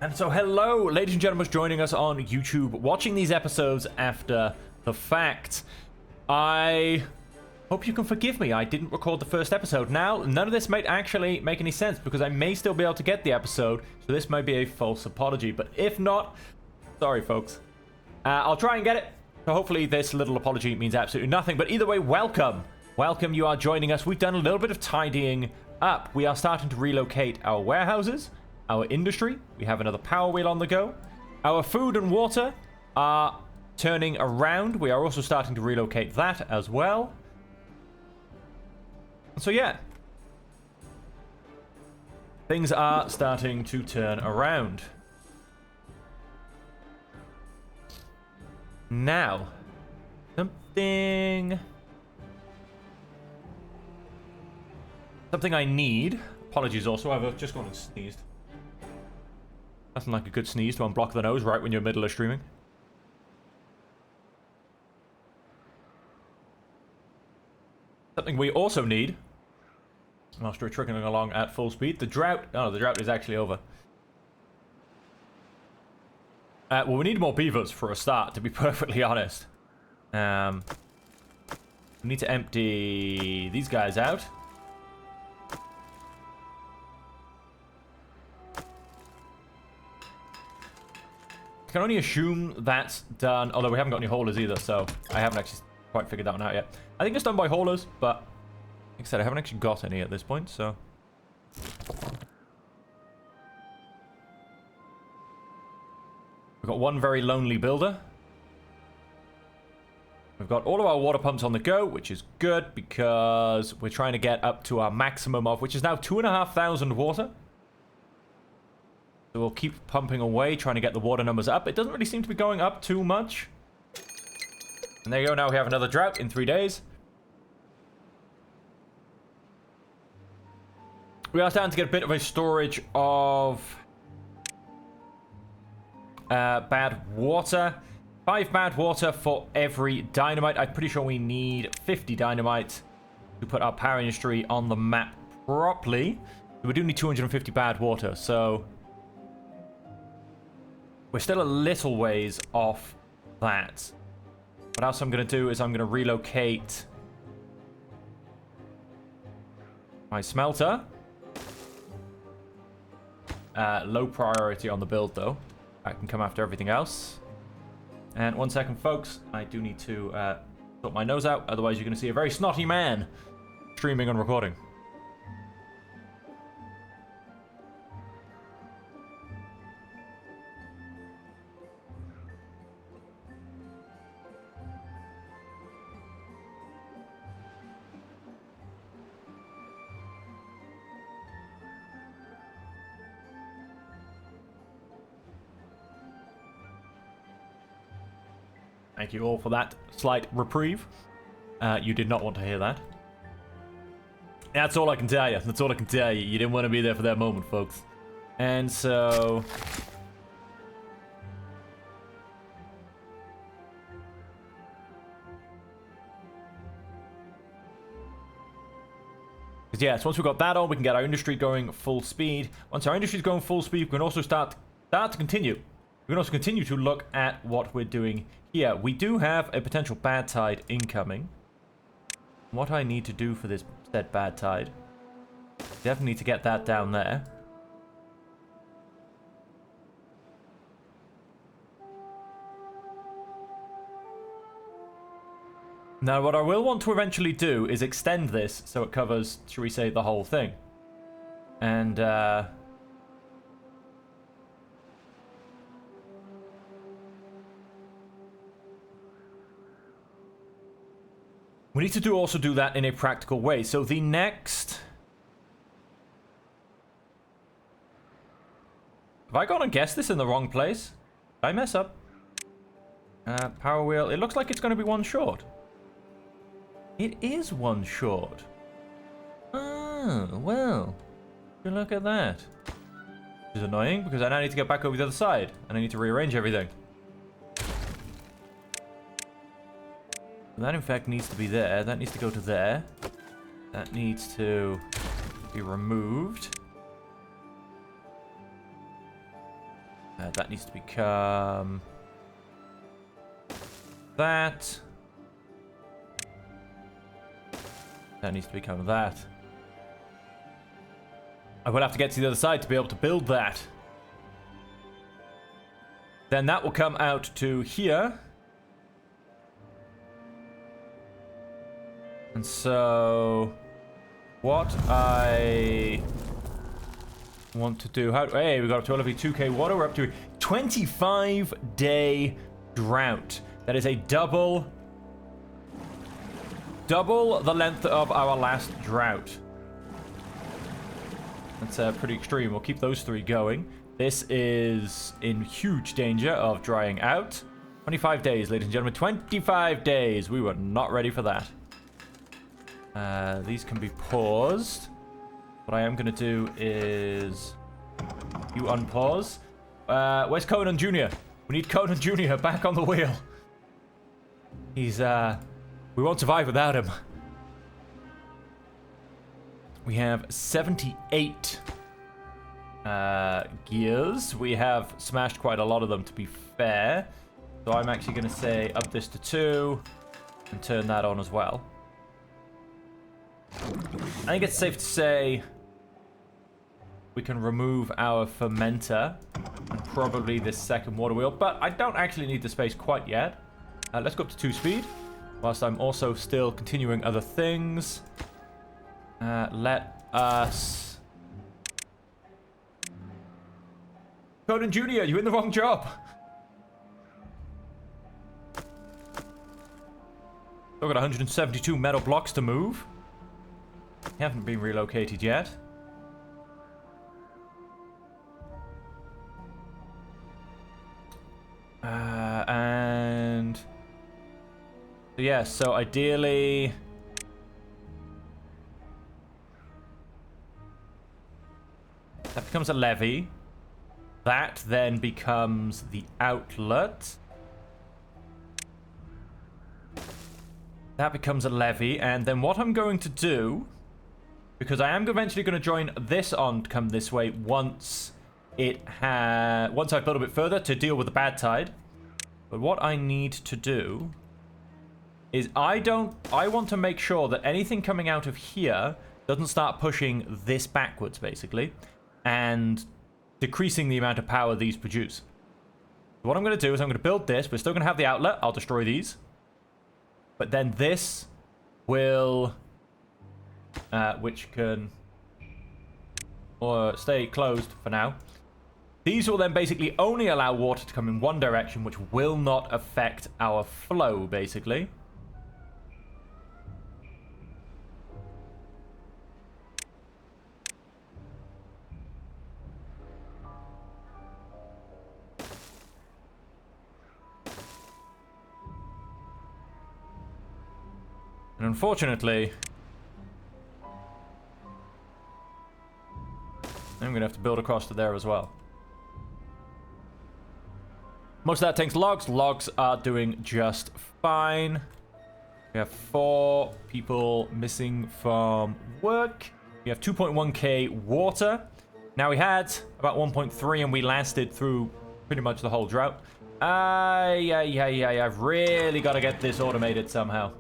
And so hello, ladies and gentlemen, joining us on YouTube, watching these episodes after the fact. I hope you can forgive me, I didn't record the first episode. Now, none of this might actually make any sense, because I may still be able to get the episode, so this may be a false apology. But if not, sorry folks. I'll try and get it, so hopefully this little apology means absolutely nothing. But either way, welcome. Welcome, you are joining us. We've done a little bit of tidying up. We are starting to relocate our warehouses, our industry. We have another power wheel on the go. Our food and water are turning around. We are also starting to relocate that as well. So yeah, things are starting to turn around. Now, something I need. Apologies also, I've just gone and sneezed. Nothing like a good sneeze to unblock the nose right when you're in the middle of streaming. Something we also need, whilst we're trickling along at full speed, the drought. Oh, the drought is actually over. Well, we need more beavers for a start, to be perfectly honest. We need to empty these guys out. I can only assume that's done, although we haven't got any haulers either, so I haven't actually quite figured that one out yet. I think it's done by haulers, but like I said, I haven't actually got any at this point, so. We've got one very lonely builder. We've got all of our water pumps on the go, which is good because we're trying to get up to our maximum of, which is now 2,500 water. So we'll keep pumping away, trying to get the water numbers up. It doesn't really seem to be going up too much. And there you go, now we have another drought in 3 days. We are starting to get a bit of a storage of bad water. 5 bad water for every dynamite. I'm pretty sure we need 50 dynamite to put our power industry on the map properly. We do need 250 bad water, so we're still a little ways off that. What else I'm going to do is I'm going to relocate my smelter. Low priority on the build, though. I can come after everything else. And 1 second, folks. I do need to sort my nose out. Otherwise, you're going to see a very snotty man streaming and recording. Thank you all for that slight reprieve. You did not want to hear that. That's all I can tell you. That's all I can tell you. You didn't want to be there for that moment, folks. And so yes, once we've got that on, we can get our industry going full speed. Once our industry is going full speed, we can also start to continue. We can also continue to look at what we're doing here. We do have a potential bad tide incoming. What I need to do for this said bad tide, definitely need to get that down there. Now, what I will want to eventually do is extend this so it covers, shall we say, the whole thing. And, we need to also do that in a practical way. So the next... Have I gone and guessed this in the wrong place? Did I mess up? Power wheel. It looks like it's going to be one short. It is one short. Oh, well. Good look at that. Which is annoying because I now need to get back over the other side. And I need to rearrange everything. That in fact needs to be there. That needs to go to there. That needs to be removed. That needs to become that. That needs to become that. I will have to get to the other side to be able to build that. Then that will come out to here. And so what I want to do... hey, we got up to only 2k water. We're up to 25-day drought. That is a double the length of our last drought. That's pretty extreme. We'll keep those 3 going. This is in huge danger of drying out. 25 days, ladies and gentlemen. 25 days. We were not ready for that. These can be paused. What I am going to do is... you unpause. Where's Conan Jr.? We need Conan Jr. back on the wheel. He's, we won't survive without him. We have 78 gears. We have smashed quite a lot of them, to be fair. So I'm actually going to say up this to 2 and turn that on as well. I think it's safe to say we can remove our fermenter and probably this second water wheel, but I don't actually need the space quite yet. Let's go up to 2 speed, whilst I'm also still continuing other things. Let us... Conan Jr., you're in the wrong job. Still got 172 metal blocks to move. Haven't been relocated yet. And... yeah, so ideally... that becomes a levee. That then becomes the outlet. That becomes a levee. And then what I'm going to do... because I am eventually going to join this on to come this way once once I've built a bit further to deal with the bad tide. But what I need to do is I want to make sure that anything coming out of here doesn't start pushing this backwards, basically, and decreasing the amount of power these produce. So what I'm going to do is I'm going to build this. We're still going to have the outlet. I'll destroy these. But then this will... which can stay closed for now. These will then basically only allow water to come in one direction, which will not affect our flow, basically. And unfortunately... I'm going to have to build across to there as well. Most of that takes logs. Logs are doing just fine. We have 4 people missing from work. We have 2.1k water. Now we had about 1.3 and we lasted through pretty much the whole drought. I've really got to get this automated somehow.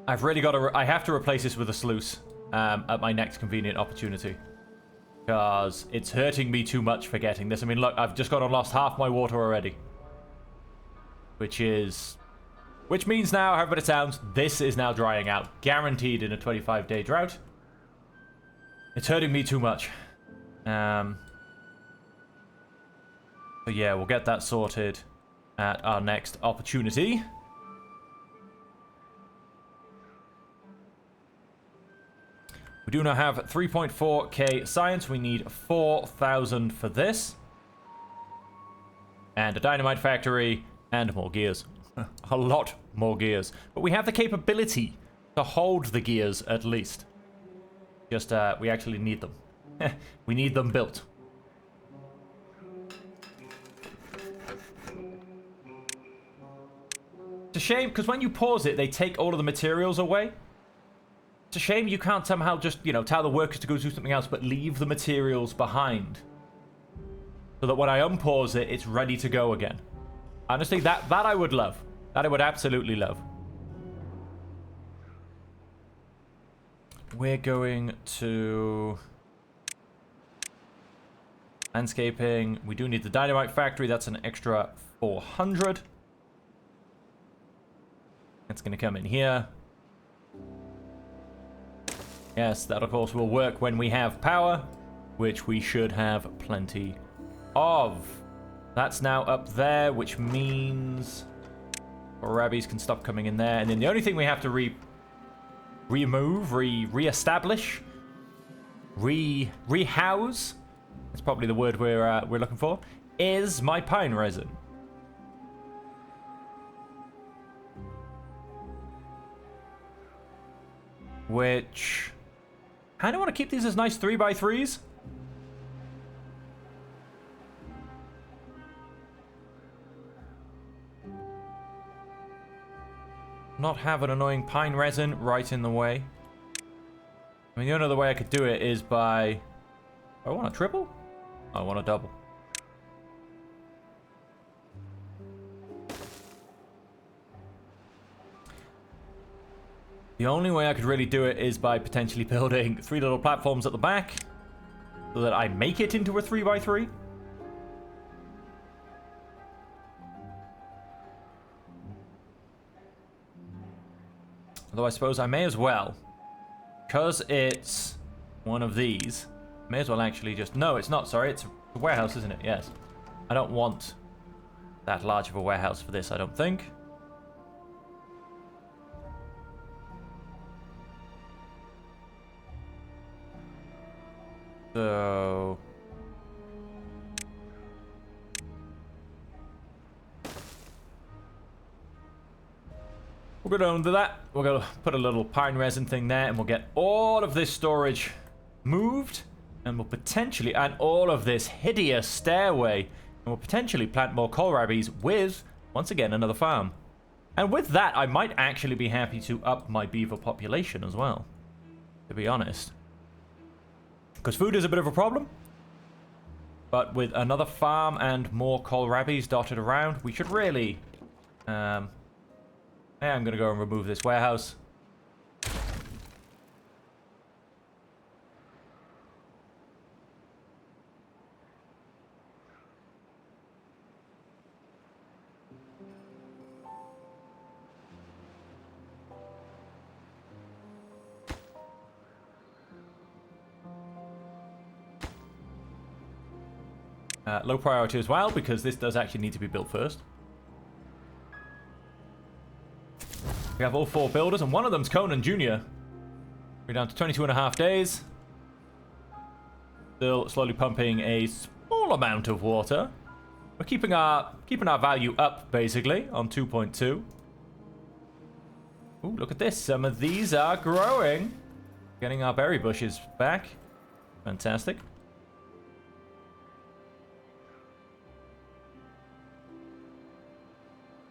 I've really got to... I have to replace this with a sluice. At my next convenient opportunity, because it's hurting me too much for getting this. I mean, look, I've just got and lost half my water already, which means now, however it sounds, this is now drying out, guaranteed in a 25-day drought. It's hurting me too much. So yeah, we'll get that sorted at our next opportunity. We do now have 3.4k science. We need 4,000 for this. And a dynamite factory and more gears. A lot more gears. But we have the capability to hold the gears at least. Just, we actually need them. We need them built. It's a shame, because when you pause it, they take all of the materials away. It's a shame you can't somehow just, you know, tell the workers to go do something else, but leave the materials behind. So that when I unpause it, it's ready to go again. Honestly, that I would love. That I would absolutely love. We're going to... landscaping. We do need the dynamite factory. That's an extra 400. That's going to come in here. Yes, that of course will work when we have power, which we should have plenty of. That's now up there, which means Rabbies can stop coming in there. And then the only thing we have to re-establish, rehouse, that's probably the word we're looking for, is my pine resin. Which... I kind of want to keep these as nice 3x3s. Not have an annoying pine resin right in the way. I mean, the only other way I could do it is by... I want a triple? I want a double. The only way I could really do it is by potentially building 3 little platforms at the back so that I make it into a 3x3. Although I suppose I may as well, because it's one of these, may as well actually just... No, it's not, sorry, it's a warehouse, isn't it? Yes. I don't want that large of a warehouse for this, I don't think. So... we're going to do that. We're going to put a little pine resin thing there, and we'll get all of this storage moved, and we'll potentially add all of this hideous stairway, and we'll potentially plant more kohlrabis with, once again, another farm. And with that, I might actually be happy to up my beaver population as well, to be honest. Because food is a bit of a problem. But with another farm and more kohlrabis dotted around, we should really... I'm going to go and remove this warehouse. Low priority as well, because this does actually need to be built first. We have all 4 builders, and one of them's Conan Jr. We're down to 22.5 days. Still slowly pumping a small amount of water. We're keeping our value up, basically, on 2.2. Ooh, look at this. Some of these are growing. Getting our berry bushes back. Fantastic.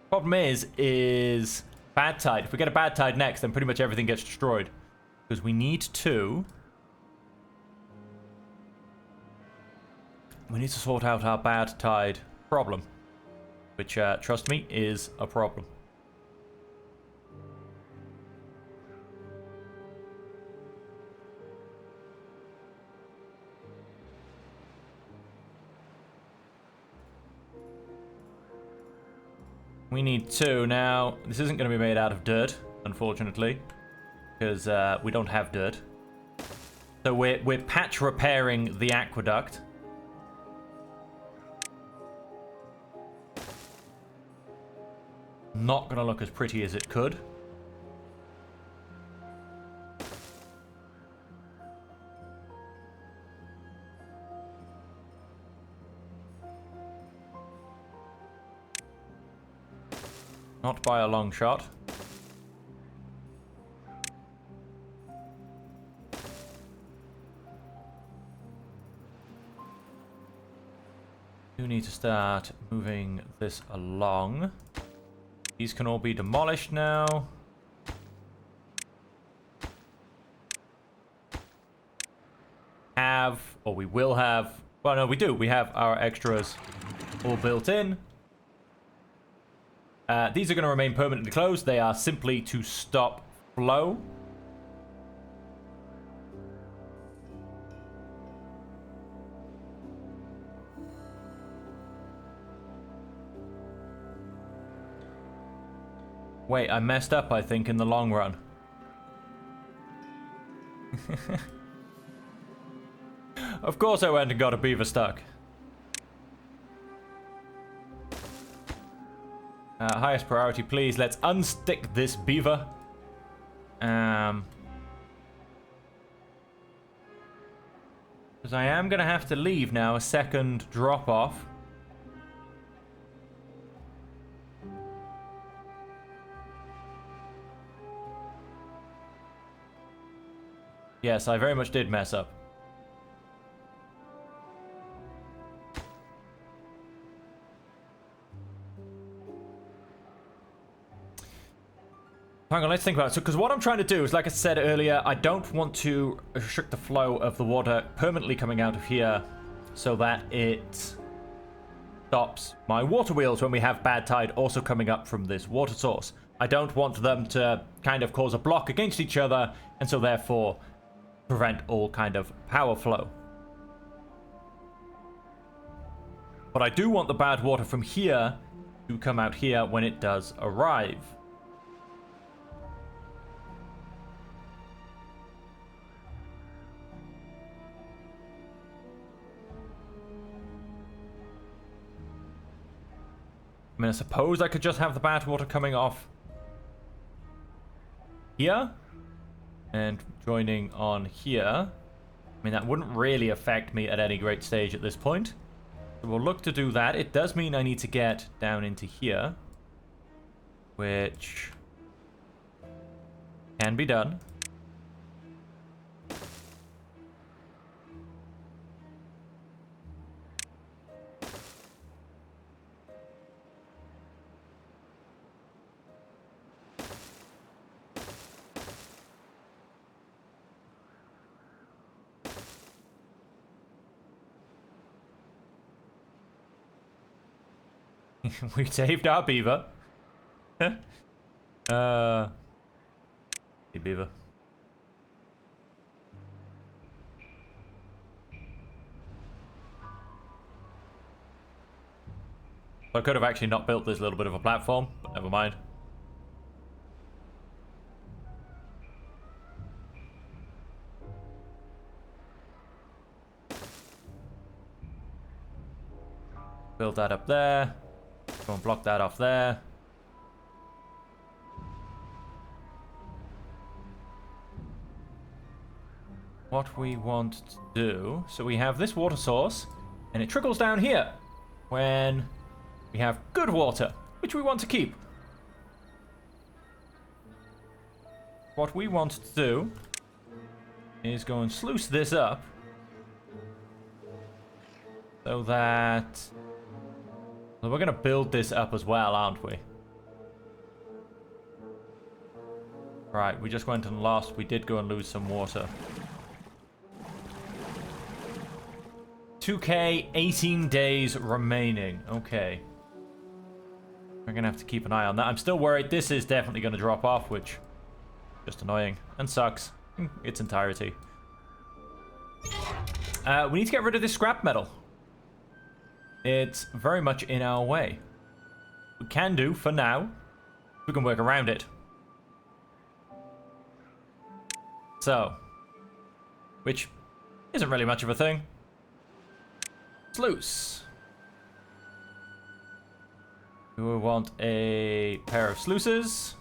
Problem is bad tide. If we get a bad tide next, then pretty much everything gets destroyed. Because we need to... we need to sort out our bad tide problem. Which, trust me, is a problem. We need 2 now. This isn't going to be made out of dirt, unfortunately, because we don't have dirt. So we're patch repairing the aqueduct. Not going to look as pretty as it could. Not by a long shot. Do need to start moving this along. These can all be demolished now. have, or we will have, well, no, we do. We have our extras all built in. These are going to remain permanently closed. They are simply to stop flow. Wait, I messed up, I think, in the long run. Of course I went and got a beaver stuck. Highest priority, please. Let's unstick this beaver. Because I am going to have to leave now a second drop off. Yes, I very much did mess up. Hang on, let's think about it. So, because what I'm trying to do is, like I said earlier, I don't want to restrict the flow of the water permanently coming out of here so that it stops my water wheels when we have bad tide also coming up from this water source. I don't want them to kind of cause a block against each other and so therefore prevent all kind of power flow. But I do want the bad water from here to come out here when it does arrive. I mean, I suppose I could just have the bad water coming off here and joining on here. I mean, that wouldn't really affect me at any great stage at this point. So we'll look to do that. It does mean I need to get down into here, which can be done. We saved our beaver. Hey, beaver. I could have actually not built this little bit of a platform, but never mind. Build that up there. Go and block that off there. What we want to do, so we have this water source and it trickles down here when we have good water, which we want to keep. What we want to do is go and sluice this up so that... So we're going to build this up as well, aren't we? Right, we just went and lost. We did go and lose some water. 2k, 18 days remaining. Okay. We're going to have to keep an eye on that. I'm still worried this is definitely going to drop off, which is just annoying and sucks in its entirety. We need to get rid of this scrap metal. It's very much in our way. We can do, for now, we can work around it. So, which isn't really much of a thing. Sluice. We will want a pair of sluices.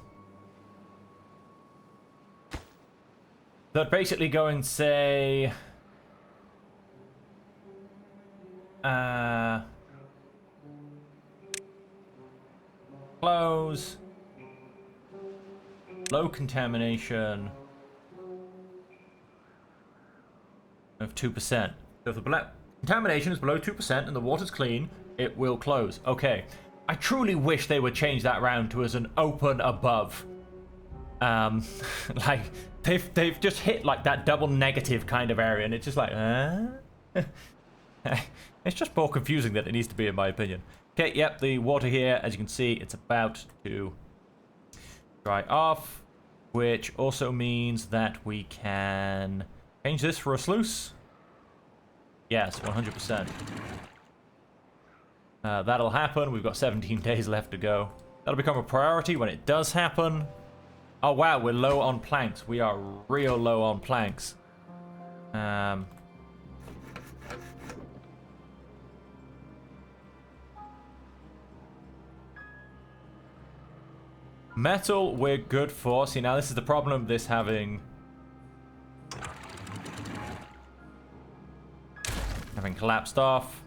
That basically go and say... close. Low contamination of 2%. So if the contamination is below 2% and the water's clean, it will close. Okay. I truly wish they would change that round to as an open above. Like they've just hit like that double negative kind of area, and it's just like, it's just more confusing than it needs to be, in my opinion. Okay, yep, the water here, as you can see, it's about to dry off, which also means that we can change this for a sluice. Yes, 100%. That'll happen. We've got 17 days left to go. That'll become a priority when it does happen. Oh, wow, we're low on planks. We are real low on planks. Metal, we're good for. See, now this is the problem of this having collapsed off.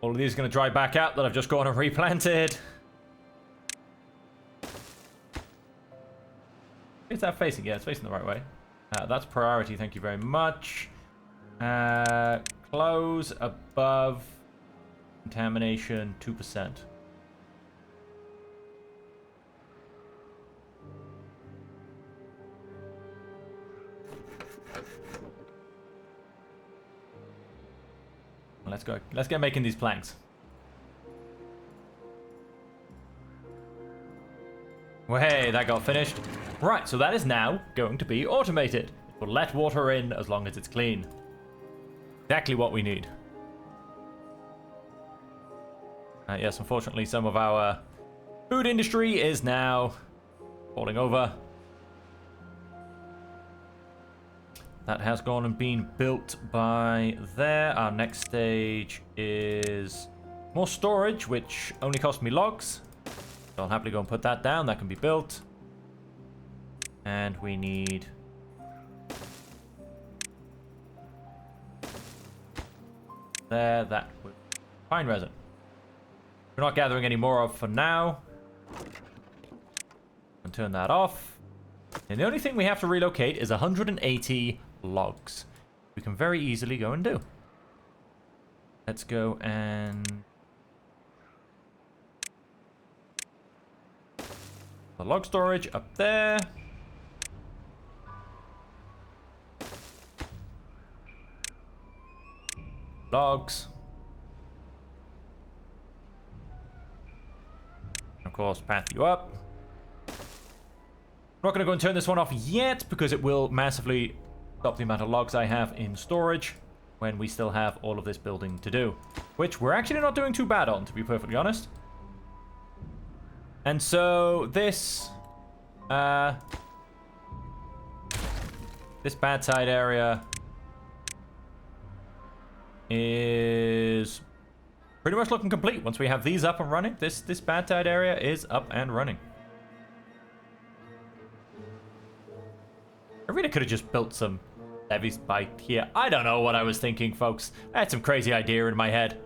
All of these are going to dry back out that I've just gone and replanted. Is that facing? Yeah, it's facing the right way. That's priority, thank you very much. Close above contamination 2%. Let's go. Let's get making these planks. Well, hey, that got finished. Right, so that is now going to be automated. It will let water in as long as it's clean. Exactly what we need. Yes, unfortunately, some of our food industry is now falling over. That has gone and been built by there. Our next stage is more storage, which only cost me logs. So I'll happily go and put that down. That can be built. And we need there, that with pine resin. We're not gathering any more of for now. And turn that off. And the only thing we have to relocate is 180 logs. We can very easily go and do. Let's go and the log storage up there. Logs. Of course, path you up. I'm not going to go and turn this one off yet because it will massively stop the amount of logs I have in storage when we still have all of this building to do, which we're actually not doing too bad on, to be perfectly honest. And so this this bad side area is pretty much looking complete. Once we have these up and running, this bad side area is up and running. I really could have just built some levees by here. I don't know what I was thinking, folks. I had some crazy idea in my head.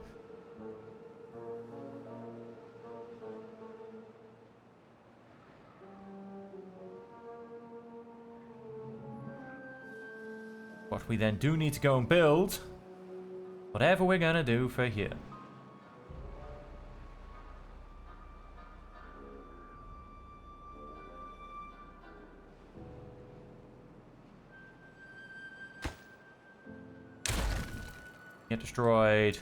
What we then do need to go and build, whatever we're gonna do for here. Get destroyed.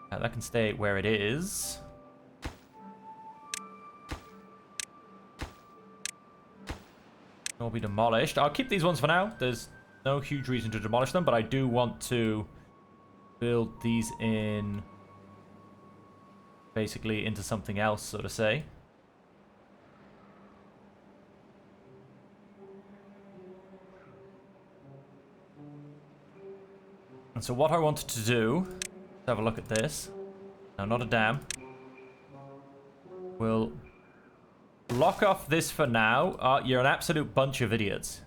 That can stay where it is. Will be demolished. I'll keep these ones for now. There's no huge reason to demolish them, but I do want to build these in basically into something else, so to say. And so what I wanted to do, let's have a look at this. No, not a dam. We'll block off this for now. You're an absolute bunch of idiots.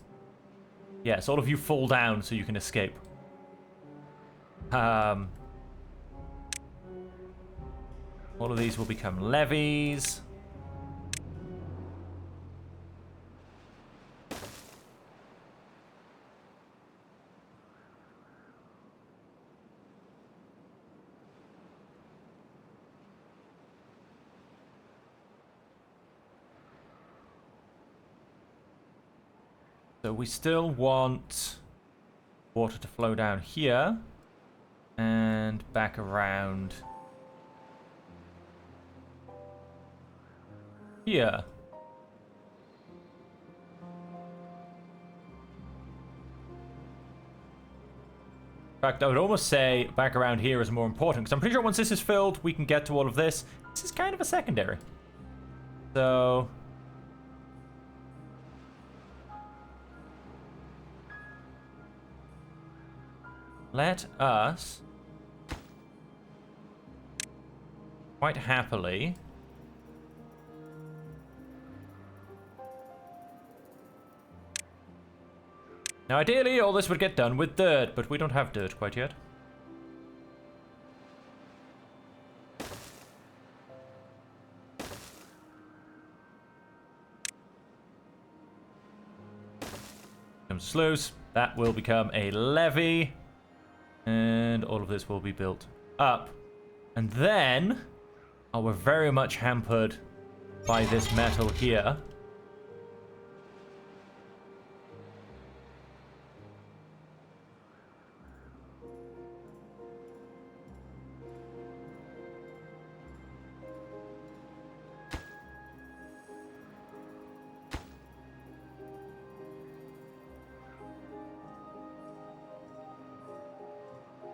Yes, all of you fall down so you can escape. All of these will become levees. So we still want water to flow down here and back around here. In fact, I would almost say back around here is more important, because I'm pretty sure once this is filled, we can get to all of this. This is kind of a secondary. So... let us... quite happily... now, ideally, all this would get done with dirt, but we don't have dirt quite yet. Comes a sluice. That will become a levee. And all of this will be built up. And then... oh, we're very much hampered by this metal here.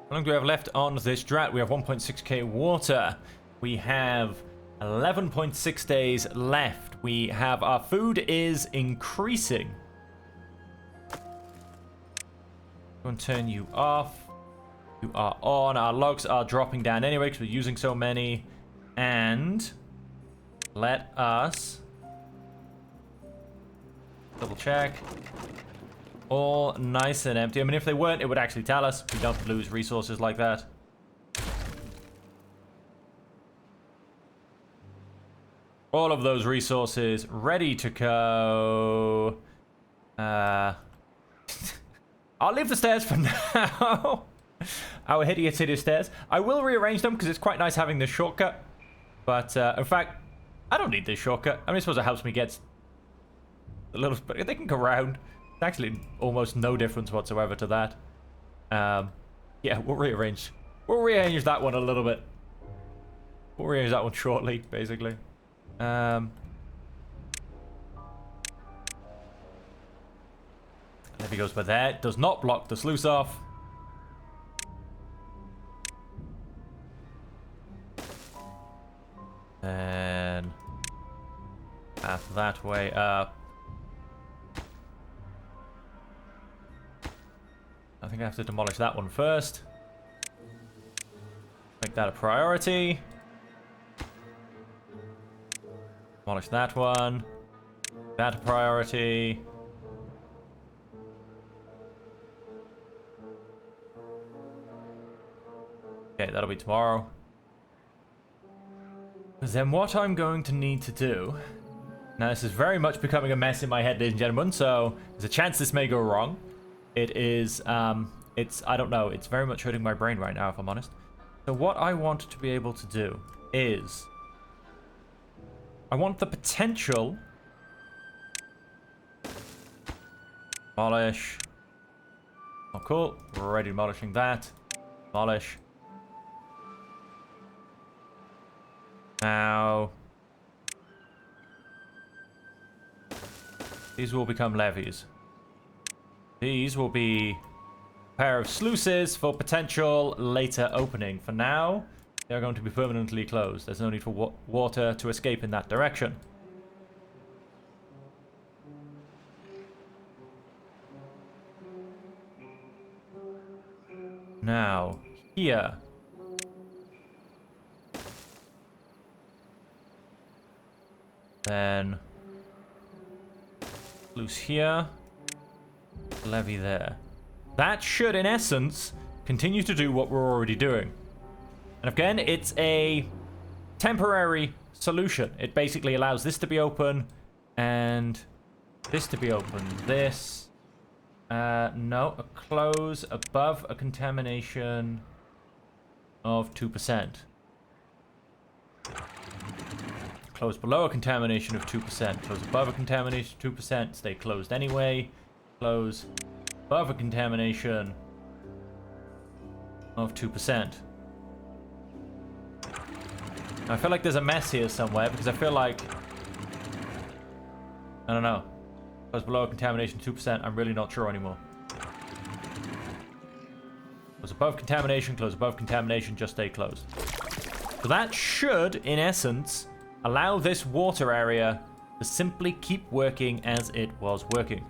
How long do we have left on this drought? We have 1.6k water. We have 11.6 days left. We have... our food is increasing. I'm going to turn you off. You are on. Our logs are dropping down anyway because we're using so many. And let us double check. All nice and empty. I mean, if they weren't, it would actually tell us. We don't lose resources like that. All of those resources ready to go. I'll leave the stairs for now. Our hideous stairs. I will rearrange them because it's quite nice having this shortcut. But, in fact, I don't need this shortcut. I mean, I suppose it helps me get a little... but they can go around. It's actually almost no difference whatsoever to that. Yeah, we'll rearrange. We'll rearrange that one a little bit. We'll rearrange that one shortly, basically. Levy goes by there. It does not block the sluice off. And path that way up. I think I have to demolish that one first. Make that a priority. Demolish that one. That a priority. Okay, that'll be tomorrow. Because then what I'm going to need to do... now, this is very much becoming a mess in my head, ladies and gentlemen, so there's a chance this may go wrong. It is, it's, I don't know, it's very much hurting my brain right now, if I'm honest. So what I want to be able to do is... I want the potential... demolish. Oh, cool. We're already demolishing that. Demolish. Now... these will become levees. These will be a pair of sluices for potential later opening. For now, they're going to be permanently closed. There's no need for water to escape in that direction. Now, here. Then, sluice here. Levy there. That should, in essence, continue to do what we're already doing. And again, it's a temporary solution. It basically allows this to be open and this to be open. This, no, a close above a contamination of 2%. Close below a contamination of 2%. Close above a contamination of 2%. Stay closed anyway. Close. Above a contamination of 2%. I feel like there's a mess here somewhere because I feel like... I don't know. Close below a contamination 2%. I'm really not sure anymore. Close above contamination, close above contamination, just stay closed. So that should, in essence, allow this water area to simply keep working as it was working.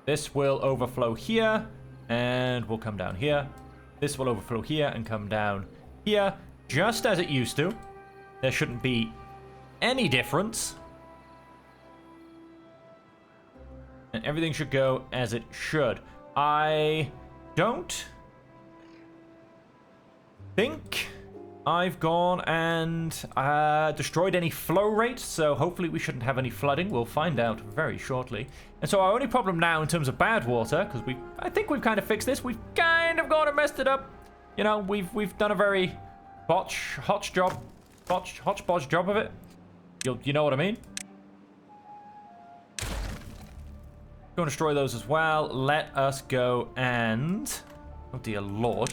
This will overflow here, and will come down here. This will overflow here and come down here, just as it used to. There shouldn't be any difference. And everything should go as it should. I don't think I've gone and destroyed any flow rate, so hopefully we shouldn't have any flooding. We'll find out very shortly. And so our only problem now in terms of bad water, because I think we've kind of fixed this. We've kind of gone and messed it up. You know, we've done a very hodgepodge job of it. You know what I mean? Go and destroy those as well. Let us go and... Oh dear lord.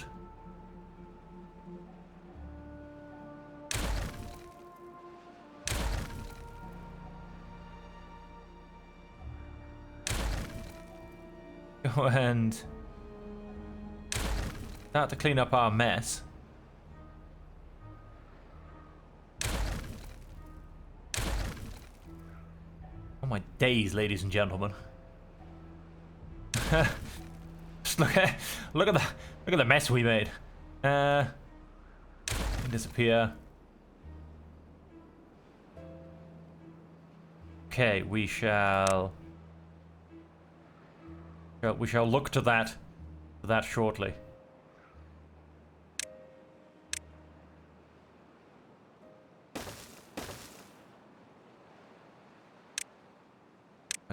Go and start to clean up our mess. Oh my days, ladies and gentlemen. Just look at the mess we made. Disappear. Okay, we shall look to that shortly.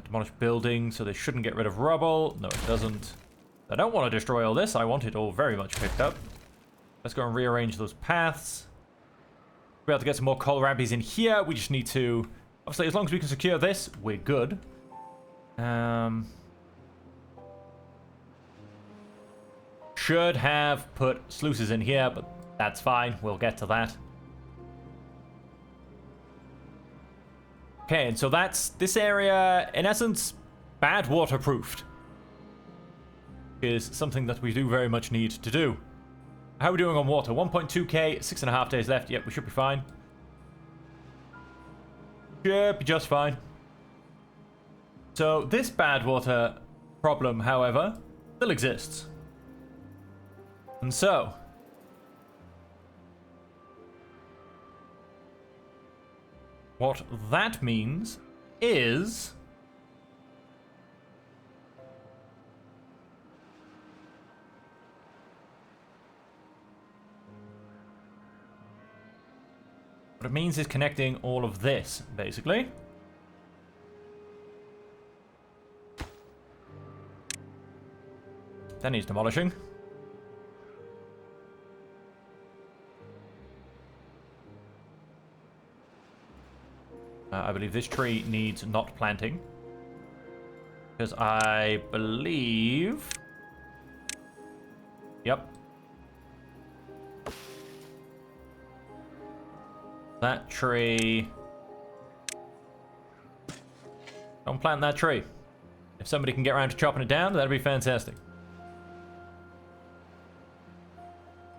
Demolish buildings, so they shouldn't get rid of rubble. No, it doesn't. I don't want to destroy all this. I want it all very much picked up. Let's go and rearrange those paths. We'll be able to get some more kohlrabies in here. We just need to... Obviously, as long as we can secure this, we're good. Should have put sluices in here, but that's fine. We'll get to that. Okay, and so that's this area, in essence, bad waterproofed. Is something that we do very much need to do. How are we doing on water? 1.2k, 6.5 days left. Yep, we should be fine. Should be just fine. So this bad water problem, however, still exists. And so... what that means is... what it means is connecting all of this, basically. That needs demolishing. I believe this tree needs not planting. Because I believe... Yep. That tree... Don't plant that tree. If somebody can get around to chopping it down, that'd be fantastic.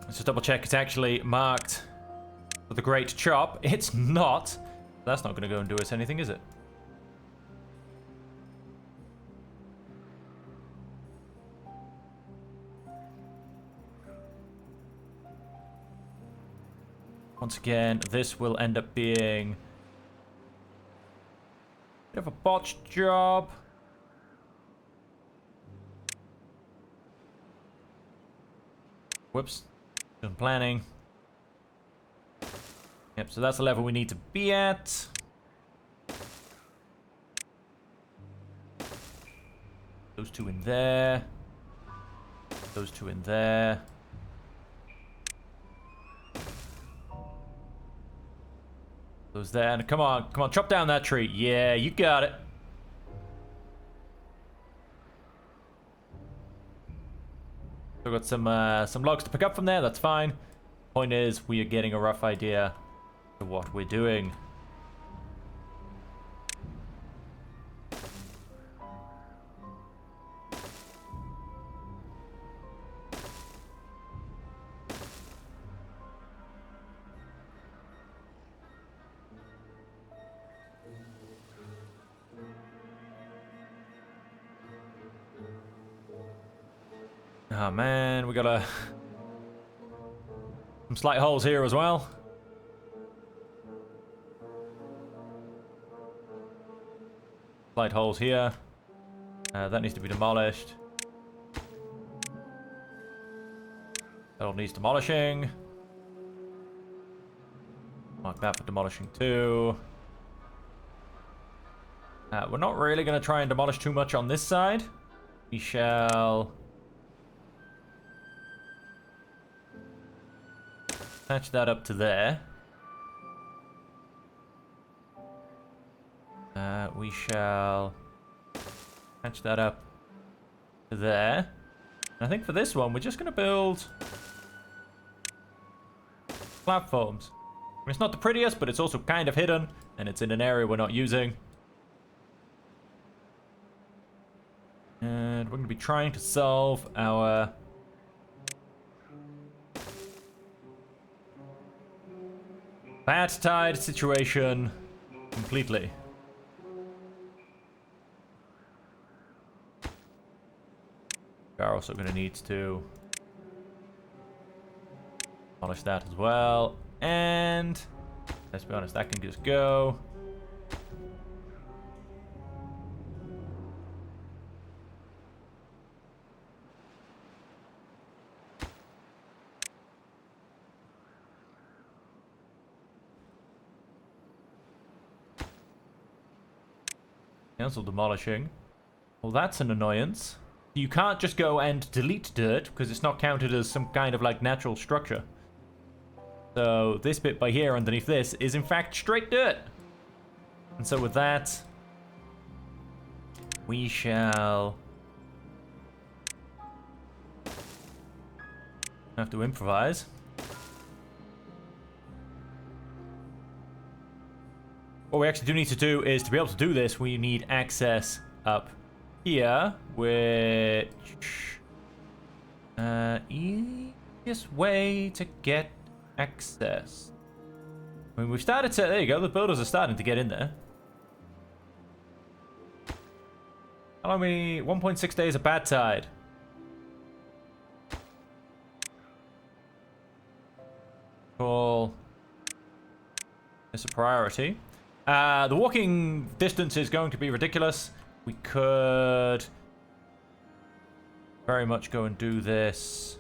Let's just double check it's actually marked for the great chop. It's not. That's not going to go and do us anything, is it? Once again, this will end up being a bit of a botched job. Whoops. Done planning. Yep, so that's the level we need to be at. Those two in there. Those two in there. Goes there. And come on, chop down that tree. Yeah, you got it. We've got some logs to pick up from there. That's fine. Point is, we are getting a rough idea of what we're doing. Oh man, we got some slight holes here as well. Slight holes here. That needs to be demolished. That all needs demolishing. Mark that for demolishing too. We're not really going to try and demolish too much on this side. We shall attach that up to there. We shall attach that up to there. And I think for this one, we're just going to build platforms. I mean, it's not the prettiest, but it's also kind of hidden, and it's in an area we're not using. And we're going to be trying to solve our bad tide situation completely. We're also going to need to polish that as well. And let's be honest, that can just go. Cancel demolishing. Well, that's an annoyance. You can't just go and delete dirt because it's not counted as some kind of like natural structure. So this bit by here underneath this is in fact straight dirt. And so with that, we shall have to improvise. What we actually do need to do is, to be able to do this, we need access up here, which easiest way to get access. I mean, we've started to, there you go, the builders are starting to get in there. How long 1.6 days of bad tide. Call this a priority. The walking distance is going to be ridiculous. We could very much go and do this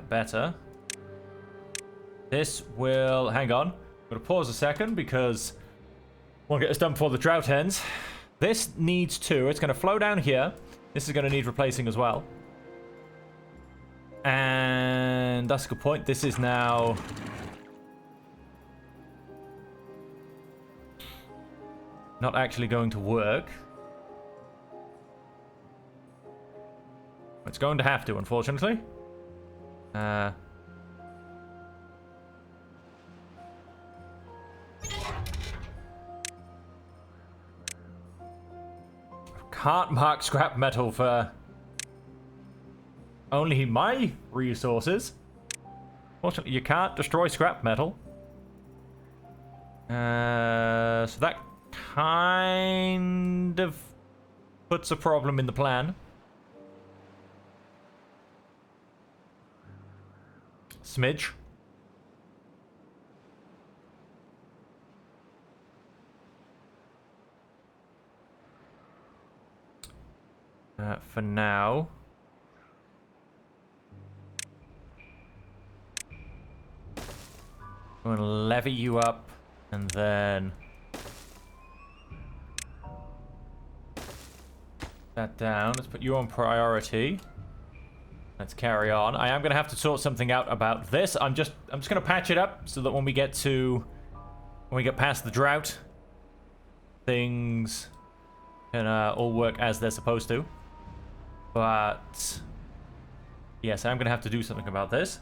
better. This will... Hang on. I'm going to pause a second because I want to get this done before the drought ends. This needs to... It's going to flow down here. This is going to need replacing as well. And that's a good point. This is now... not actually going to work. It's going to have to, unfortunately. Can't mark scrap metal for only my resources. Fortunately, you can't destroy scrap metal. So that kind of puts a problem in the plan. Smidge. For now. I'm going to levy you up and then that down. Let's put you on priority. Let's carry on. I am going to have to sort something out about this. I'm just going to patch it up so that when we get past the drought, things can all work as they're supposed to. But yes, I'm going to have to do something about this.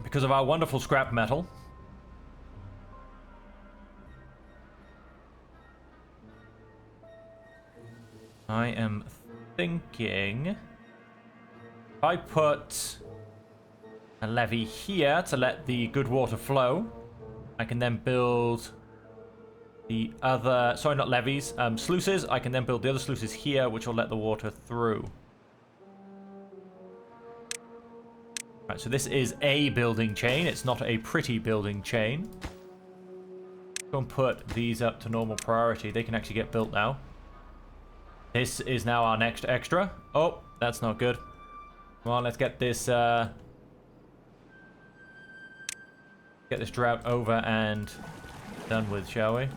Because of our wonderful scrap metal. I am thinking if I put a levee here to let the good water flow, I can then build the other, sorry, not levees, sluices. I can then build the other sluices here, which will let the water through. Right, so this is a building chain. It's not a pretty building chain. Go and put these up to normal priority. They can actually get built now. This is now our next extra. Oh, that's not good. Come on, let's get this drought over and done with, shall we?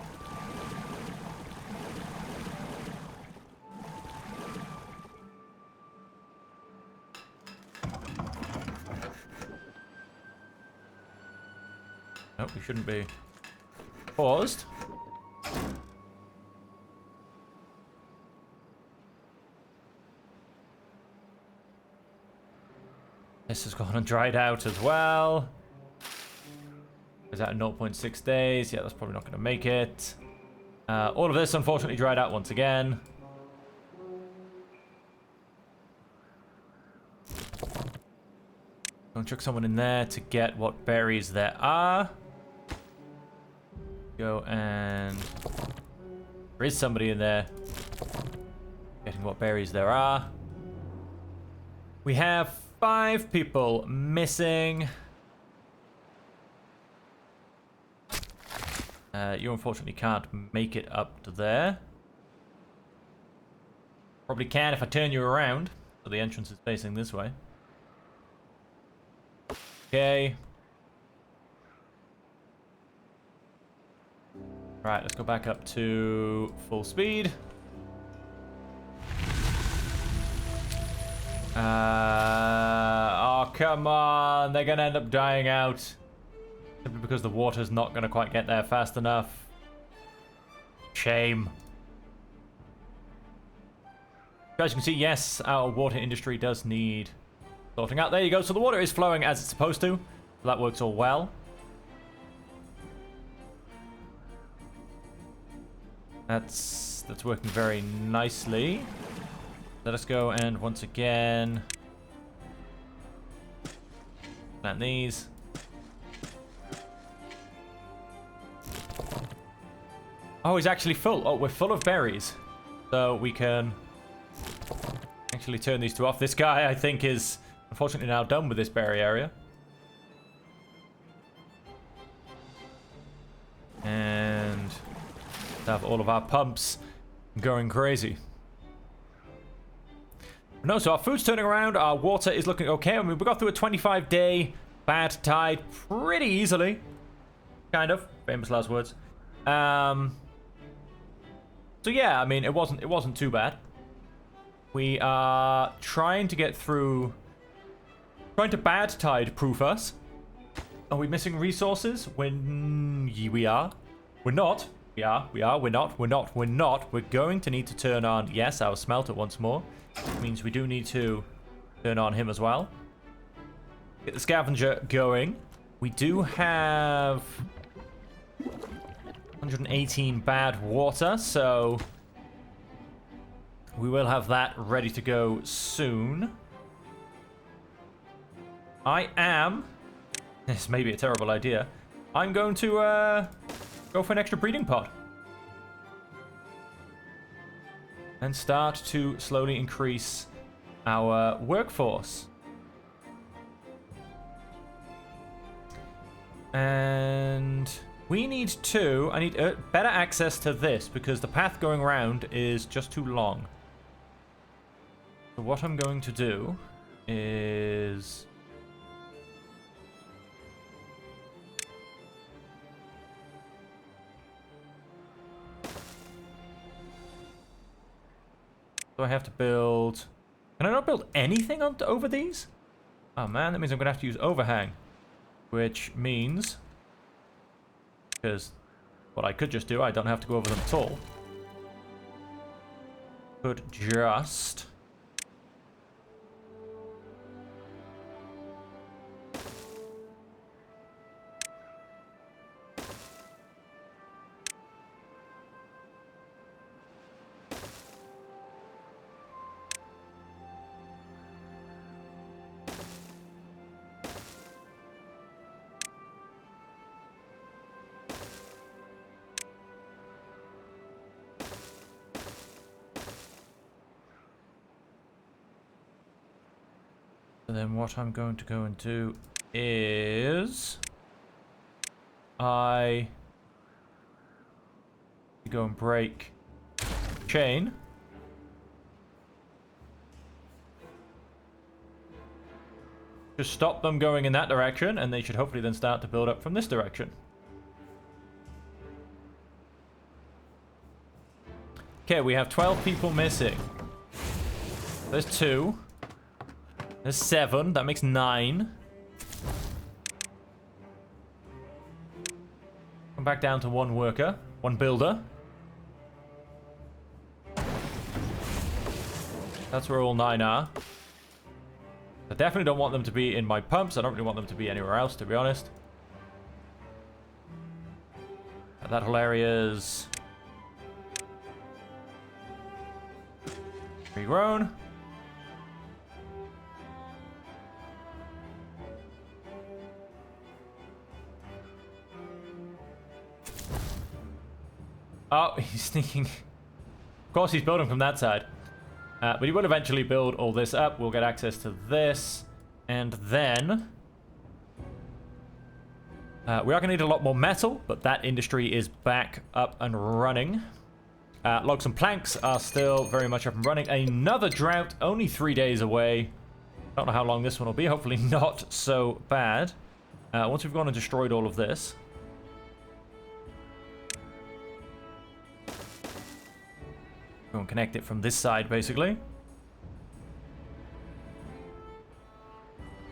Nope, we shouldn't be paused. This has gone and dried out as well. Is that 0.6 days? Yeah, that's probably not going to make it. All of this, unfortunately, dried out once again. Gonna chuck someone in there to get what berries there are. Go and... There is somebody in there getting what berries there are. We have 5 people missing. You unfortunately can't make it up to there. Probably can if I turn you around. So the entrance is facing this way. Okay. Right, let's go back up to full speed. Oh, come on. They're going to end up dying out. Simply because the water's not going to quite get there fast enough. Shame. As you can see, yes, our water industry does need sorting out. There you go. So the water is flowing as it's supposed to. So that works all well. That's working very nicely. Let us go and once again plant these. Oh, he's actually full. Oh, we're full of berries. So we can actually turn these two off. This guy, I think, is unfortunately now done with this berry area. And have all of our pumps going crazy. No, so our food's turning around. Our water is looking okay. I mean, we got through a 25-day bad tide pretty easily. Kind of. Famous last words. So yeah, I mean, it wasn't too bad. We are trying to get through, trying to bad tide proof us. Are we missing resources? We are. We're not. We are. We're not. We're not. We're going to need to turn on, yes, our smelter once more. Which means we do need to turn on him as well. Get the scavenger going. We do have 118 bad water, so we will have that ready to go soon. This may be a terrible idea. I'm going to go for an extra breeding pod. And start to slowly increase our workforce. And we need I need better access to this because the path going around is just too long. So what I'm going to do is... Do I have to build... Can I not build anything on over these? Oh man, that means I'm going to have to use overhang. Which means... Because what I could just do, I don't have to go over them at all. Could just... And then what I'm going to go and do is... I go and break chain. Just stop them going in that direction, and they should hopefully then start to build up from this direction. Okay, we have 12 people missing. There's 2. There's 7. That makes 9. Come back down to 1 worker. 1 builder. That's where all 9 are. I definitely don't want them to be in my pumps. I don't really want them to be anywhere else, to be honest. That whole area's... regrown. Oh, he's sneaking. Of course, he's building from that side. But he will eventually build all this up. We'll get access to this. And then... we are going to need a lot more metal, but that industry is back up and running. Logs and planks are still very much up and running. Another drought, only 3 days away. Don't know how long this one will be. Hopefully not so bad. Once we've gone and destroyed all of this... go and connect it from this side, basically.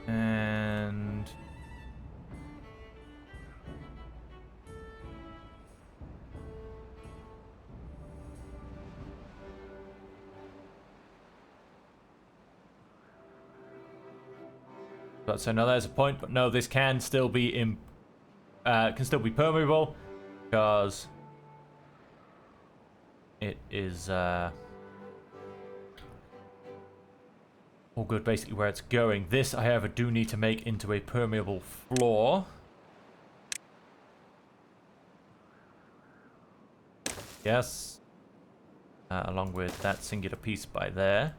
And... so now there's a point, but no, this can still be permeable, because it is all good basically where it's going. This, however, do need to make into a permeable floor. Yes. Along with that singular piece by there.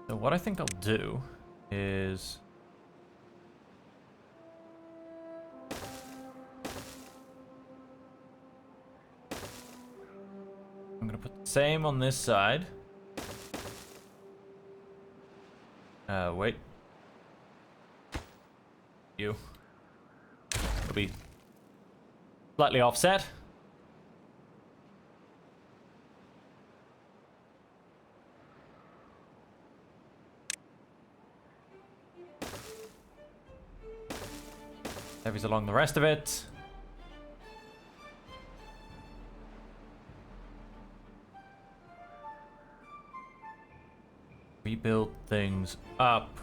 So what I think I'll do is... I'm going to put the same on this side. Wait. You. It'll be slightly offset. Heavies along the rest of it. Rebuild things up.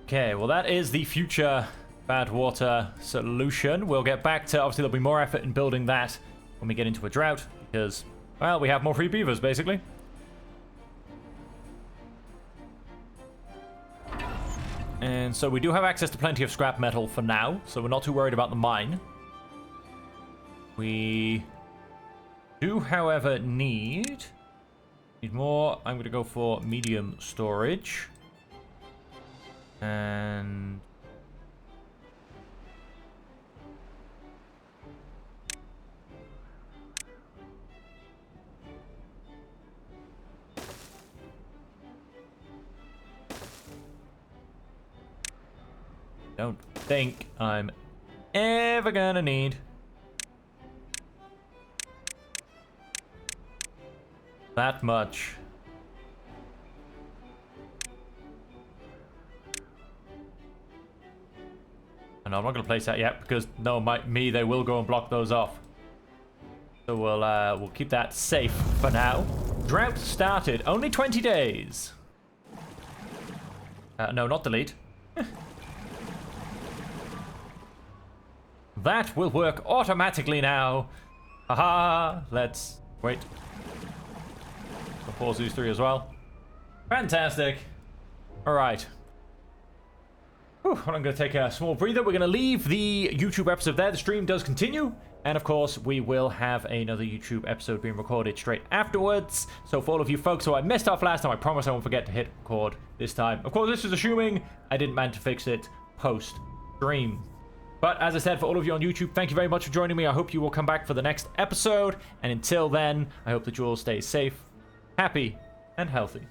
Okay, well that is the future bad water solution. We'll get back to, obviously there'll be more effort in building that when we get into a drought, because, well, we have more free beavers, basically. And so we do have access to plenty of scrap metal for now, so we're not too worried about the mine. We do, however, need more. I'm going to go for medium storage. And Don't think I'm ever gonna need that much. And I'm not gonna place that yet because no, they will go and block those off. So we'll keep that safe for now. Drought started. Only 20 days. No, not delete. That will work automatically now. Haha. Let's wait. I'll pause these 3 as well. Fantastic. All right. Whew, I'm going to take a small breather. We're going to leave the YouTube episode there. The stream does continue. And of course, we will have another YouTube episode being recorded straight afterwards. So for all of you folks who I missed off last time, I promise I won't forget to hit record this time. Of course, this is assuming I didn't manage to fix it post-stream. But as I said, for all of you on YouTube, thank you very much for joining me. I hope you will come back for the next episode. And until then, I hope that you all stay safe, happy, and healthy.